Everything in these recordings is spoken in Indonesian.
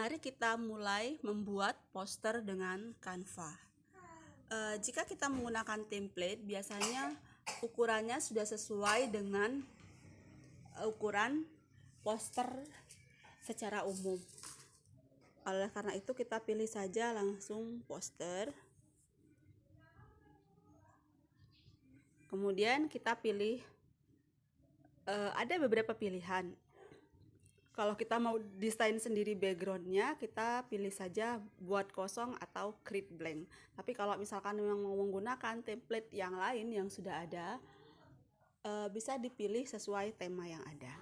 Mari kita mulai membuat poster dengan Canva. Jika kita menggunakan template, biasanya ukurannya sudah sesuai dengan ukuran poster secara umum. Oleh karena itu, kita pilih saja langsung poster. Kemudian kita pilih, ada beberapa pilihan. Kalau kita mau desain sendiri backgroundnya, kita pilih saja buat kosong atau create blank. Tapi kalau misalkan memang mau menggunakan template yang lain yang sudah ada, bisa dipilih sesuai tema yang ada.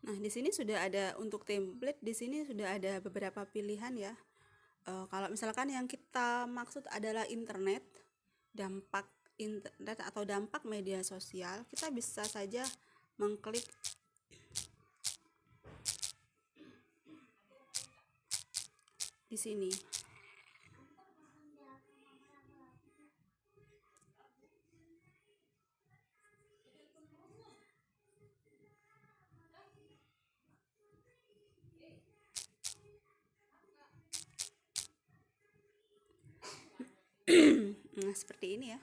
Nah, di sini sudah ada untuk template, di sini sudah ada beberapa pilihan ya. Kalau misalkan yang kita maksud adalah internet, dampak internet atau dampak media sosial, kita bisa saja mengklik di sini. Nah, seperti ini ya.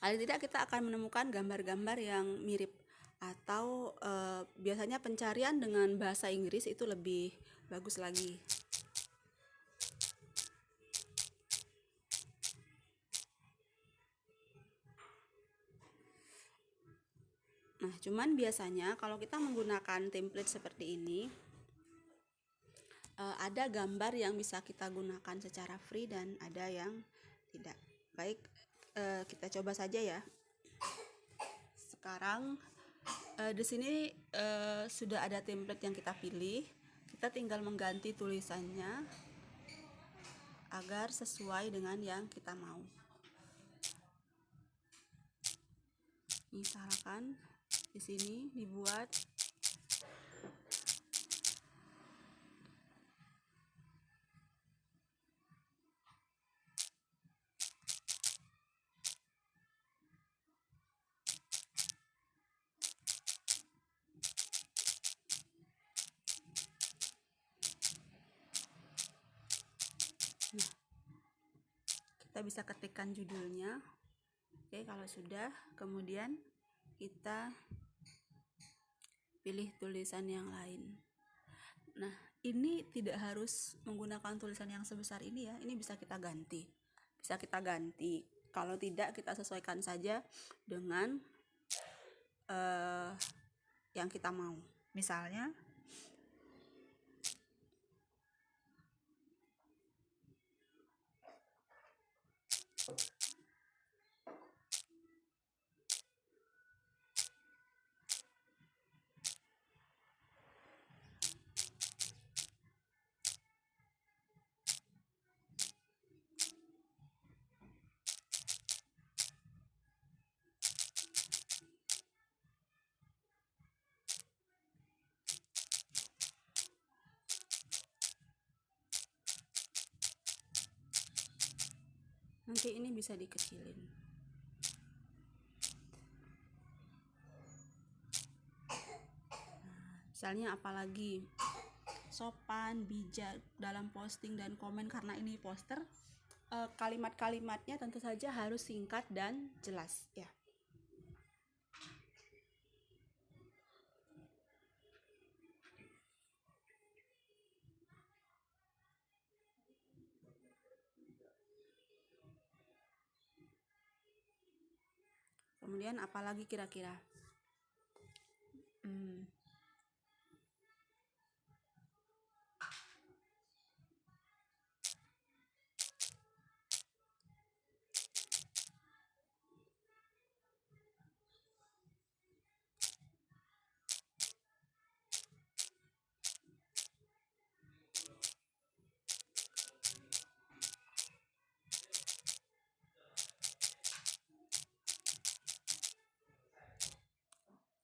Paling tidak kita akan menemukan gambar-gambar yang mirip, atau biasanya pencarian dengan bahasa Inggris itu lebih bagus lagi. Nah, cuman biasanya kalau kita menggunakan template seperti ini, ada gambar yang bisa kita gunakan secara free dan ada yang tidak. Baik, kita coba saja ya. Sekarang di sini sudah ada template yang kita pilih. Kita tinggal mengganti tulisannya agar sesuai dengan yang kita mau. Misalkan di sini dibuat kita bisa ketikkan judulnya. Oke, kalau sudah, kemudian kita pilih tulisan yang lain. Nah, ini tidak harus menggunakan tulisan yang sebesar ini ya. Ini bisa kita ganti. Bisa kita ganti. Kalau tidak, kita sesuaikan saja dengan yang kita mau. Misalnya nanti ini bisa dikecilin. Misalnya apalagi sopan, bijak dalam posting dan komen, karena ini poster, kalimat-kalimatnya tentu saja harus singkat dan jelas ya. Kemudian apalagi kira-kira?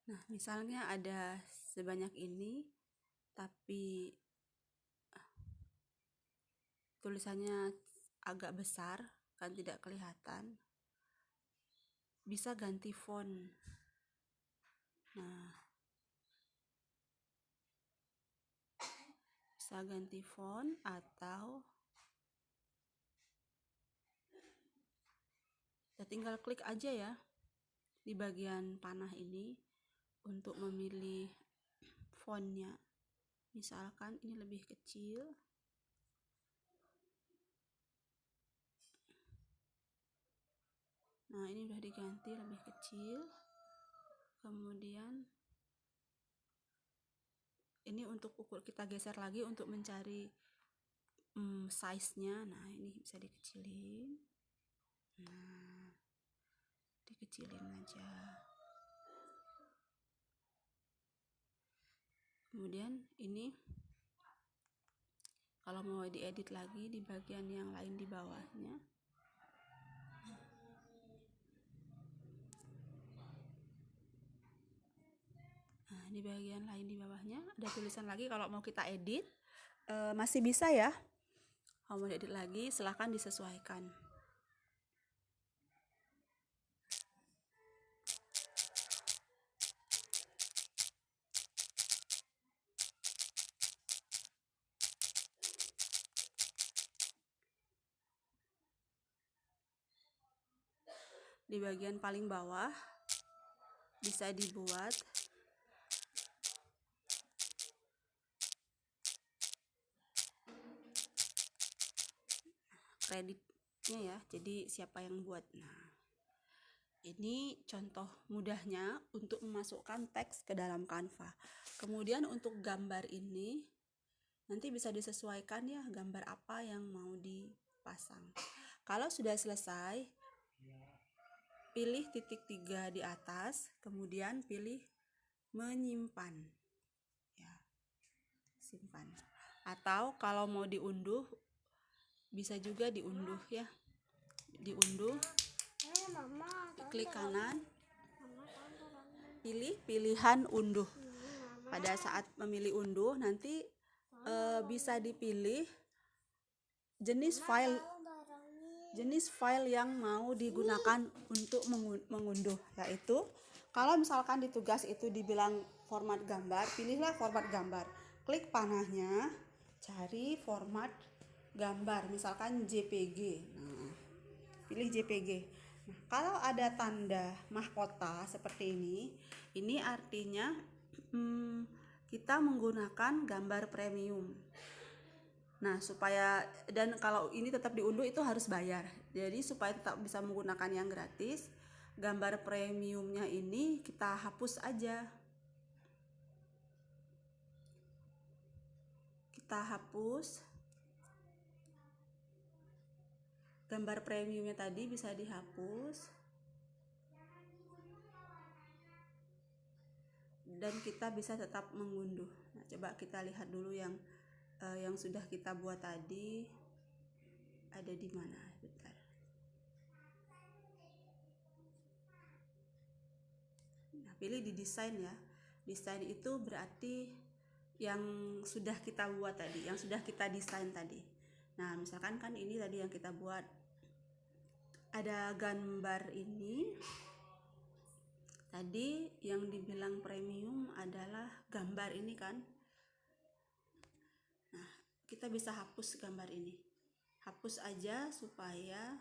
Nah, misalnya ada sebanyak ini, tapi tulisannya agak besar, kan tidak kelihatan. Bisa ganti font. Nah, bisa ganti font atau ya tinggal klik aja ya di bagian panah ini untuk memilih fontnya. Misalkan ini lebih kecil. Nah, ini udah diganti lebih kecil. Kemudian ini untuk ukur, kita geser lagi untuk mencari size-nya. Nah, ini bisa dikecilin. Nah, dikecilin aja. Kemudian ini kalau mau diedit lagi di bagian yang lain di bawahnya, nah di bagian lain di bawahnya ada tulisan lagi. Kalau mau kita edit masih bisa ya. Kalau mau diedit lagi silahkan disesuaikan. Di bagian paling bawah bisa dibuat kreditnya ya, jadi siapa yang buat. Nah, ini contoh mudahnya untuk memasukkan teks ke dalam Canva. Kemudian untuk gambar ini nanti bisa disesuaikan ya, gambar apa yang mau dipasang. Kalau sudah selesai, pilih titik 3 di atas, kemudian pilih menyimpan. Ya, simpan. Atau kalau mau diunduh, bisa juga diunduh ya. Diunduh, klik kanan, pilih pilihan unduh. Pada saat memilih unduh, nanti bisa dipilih jenis file yang mau digunakan untuk mengunduh, yaitu kalau misalkan di tugas itu dibilang format gambar, pilihlah format gambar. Klik panahnya, cari format gambar, misalkan JPG. Nah, pilih JPG. Nah, kalau ada tanda mahkota seperti ini artinya kita menggunakan gambar premium. Nah, supaya, dan kalau ini tetap diunduh itu harus bayar. Jadi supaya tetap bisa menggunakan yang gratis, gambar premiumnya ini kita hapus aja. Kita hapus. Gambar premiumnya tadi bisa dihapus. Dan kita bisa tetap mengunduh. Nah, coba kita lihat dulu yang sudah kita buat tadi ada di mana. Bentar. Nah, pilih di desain ya. Desain itu berarti yang sudah kita buat tadi, yang sudah kita desain tadi. Nah, misalkan kan ini tadi yang kita buat, ada gambar ini. Tadi yang dibilang premium adalah gambar ini kan. Nah, kita bisa hapus gambar ini. Hapus aja supaya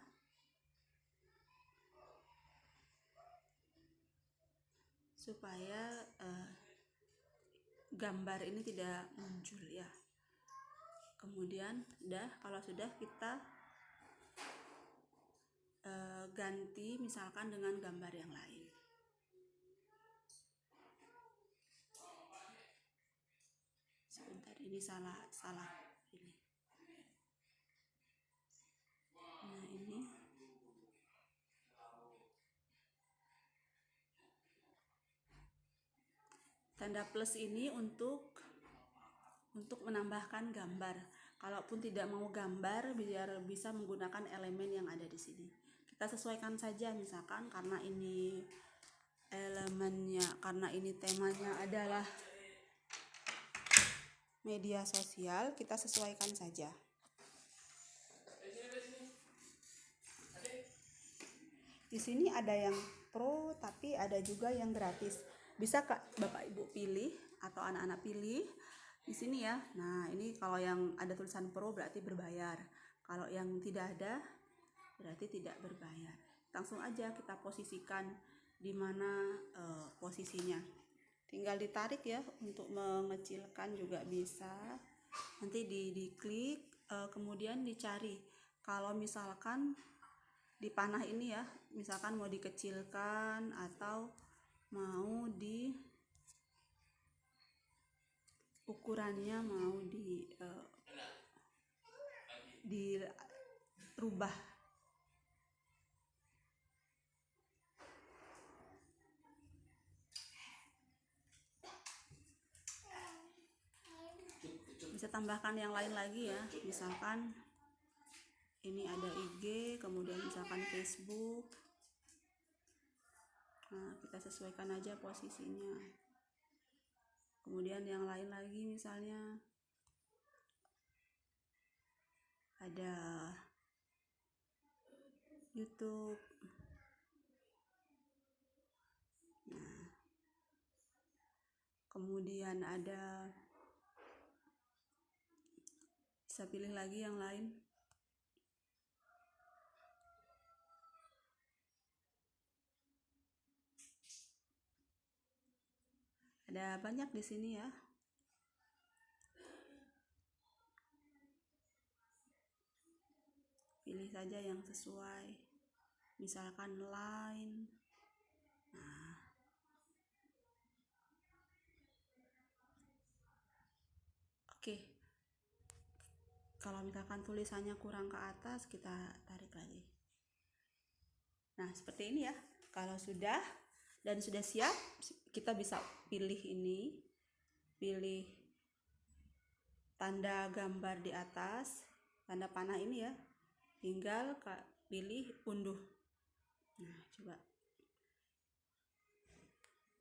gambar ini tidak muncul ya. Kemudian kalau sudah kita ganti misalkan dengan gambar yang lain. Sebentar, ini salah ini. Nah, ini tanda plus ini untuk menambahkan gambar. Kalaupun tidak mau gambar, biar bisa menggunakan elemen yang ada di sini. Kita sesuaikan saja, misalkan karena ini elemennya, karena ini temanya adalah media sosial, kita sesuaikan saja. Di sini ada yang pro, tapi ada juga yang gratis. Bisa Kak, Bapak Ibu pilih atau anak-anak pilih di sini ya. Nah, ini kalau yang ada tulisan pro berarti berbayar. Kalau yang tidak ada berarti tidak berbayar. Langsung aja kita posisikan di mana posisinya. Tinggal ditarik ya, untuk mengecilkan juga bisa. Nanti diklik, kemudian dicari. Kalau misalkan di panah ini ya, misalkan mau dikecilkan atau mau ukurannya mau dirubah. Bisa tambahkan yang lain lagi ya, misalkan ini ada IG, kemudian misalkan Facebook. Nah, kita sesuaikan aja posisinya. Kemudian yang lain lagi misalnya ada YouTube. Nah, kemudian ada, bisa pilih lagi yang lain. Ada banyak di sini ya. Pilih saja yang sesuai. Misalkan line. Nah, oke. Kalau misalkan tulisannya kurang ke atas, kita tarik lagi. Nah, seperti ini ya. Kalau sudah dan sudah siap, kita bisa pilih ini, pilih tanda gambar di atas, tanda panah ini ya, tinggal pilih unduh. Nah, coba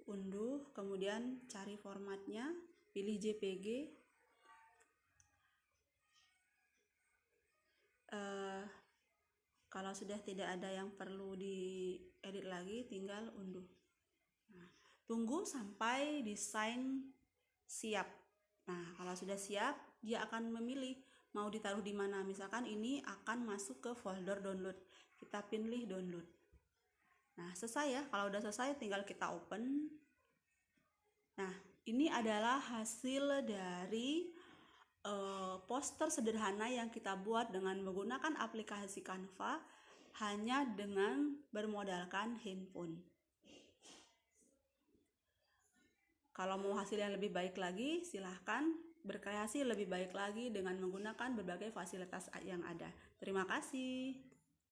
unduh, kemudian cari formatnya, pilih JPG. Kalau sudah tidak ada yang perlu diedit lagi, tinggal unduh. Nah, tunggu sampai desain siap. Nah, kalau sudah siap, dia akan memilih mau ditaruh di mana. Misalkan ini akan masuk ke folder download. Kita pilih download. Nah, selesai ya. Kalau udah selesai, tinggal kita open. Nah, ini adalah hasil dari poster sederhana yang kita buat dengan menggunakan aplikasi Canva, hanya dengan bermodalkan handphone. Kalau mau hasil yang lebih baik lagi, silahkan berkreasi lebih baik lagi dengan menggunakan berbagai fasilitas yang ada. Terima kasih.